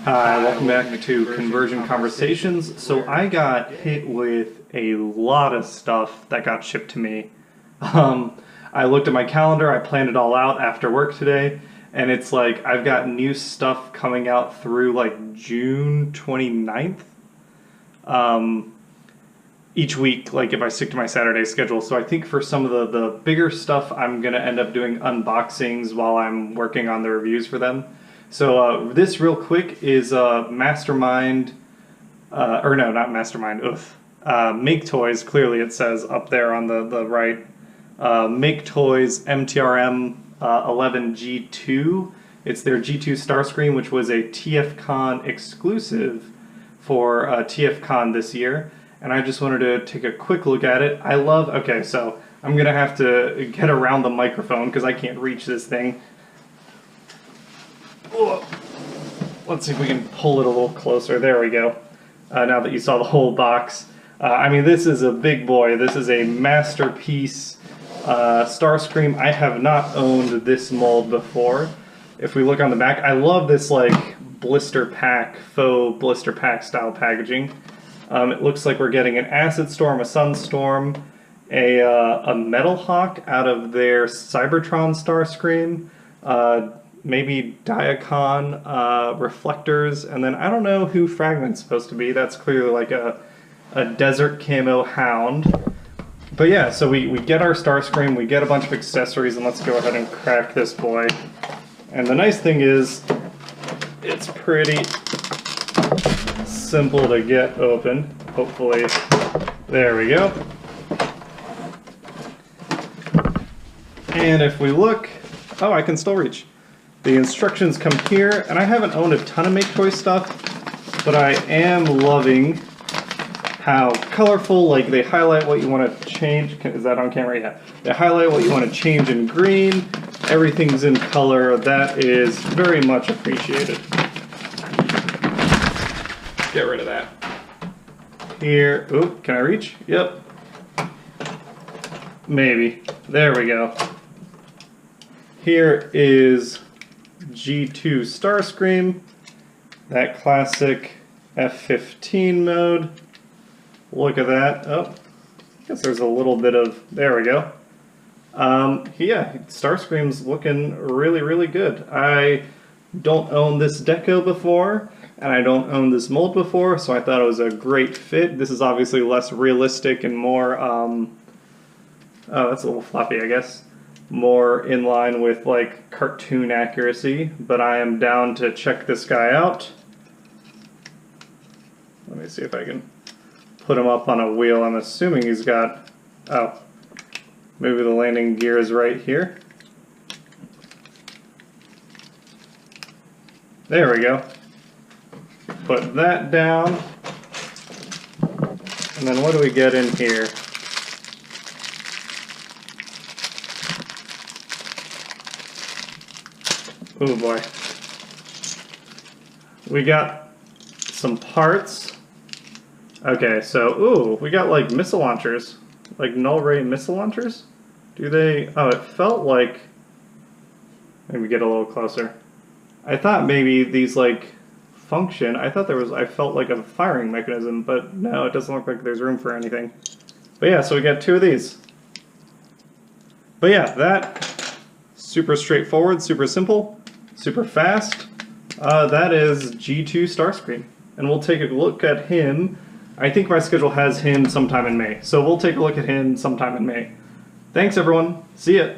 Hi, welcome back to Conversion Conversations. So I got hit with a lot of stuff that got shipped to me. I looked at my calendar, I planned it all out after work today, and it's like I've got new stuff coming out through like June 29th. Each week, like if I stick to my Saturday schedule. So I think for some of the bigger stuff, I'm going to end up doing unboxings while I'm working on the reviews for them. So this real quick is Mastermind, or no, not Mastermind, Maketoys, clearly it says up there on the right. Maketoys MTRM-11GII. It's their G2 Starscream, which was a TFCon exclusive for TFCon this year. And I just wanted to take a quick look at it. Okay, so I'm going to have to get around the microphone because I can't reach this thing. Let's see if we can pull it a little closer. There we go. Now that you saw the whole box. I mean, this is a big boy. This is a Masterpiece Starscream. I have not owned this mold before. If we look on the back, I love this like blister pack, faux blister pack style packaging. It looks like we're getting an Acid Storm, a Sunstorm, a Metal Hawk out of their Cybertron Starscream, maybe Diacon reflectors, and then I don't know who Fragment's supposed to be. That's clearly like a desert camo hound. But yeah, so we get our Starscream, we get a bunch of accessories, and let's go ahead and crack this boy. And the nice thing is, it's pretty simple to get open. Hopefully, there we go. And if we look, oh, I can still reach. The instructions come here, and I haven't owned a ton of Maketoy stuff, but I am loving how colorful, like they highlight what you want to change. Is that on camera? Yeah. They highlight what you want to change in green. Everything's in color. That is very much appreciated. Get rid of that. Here, oop, can I reach? Yep. Maybe. There we go. Here is G2 Starscream, that classic F-15 mode. Look at that. Oh, I guess there's a little bit of, there we go. Yeah, Starscream's looking really, really good. I don't own this deco before, and I don't own this mold before, so I thought it was a great fit. This is obviously less realistic and more, oh, that's a little floppy, I guess. More in line with like cartoon accuracy, but I am down to check this guy out. Let me see if I can put him up on a wheel. I'm assuming he's got, oh, maybe the landing gear is right here. There we go. Put that down. And then what do we get in here? Oh boy. We got some parts. Okay, so, ooh, we got like missile launchers. Like null ray missile launchers? Do they, oh, it felt like, maybe get a little closer. I thought maybe these like function, I felt like a firing mechanism, but no, it doesn't look like there's room for anything. But yeah, so we got two of these. But yeah, that, super straightforward, super simple, super fast. That is G2 Starscream. And we'll take a look at him. I think my schedule has him sometime in May. So we'll take a look at him sometime in May. Thanks everyone, see ya.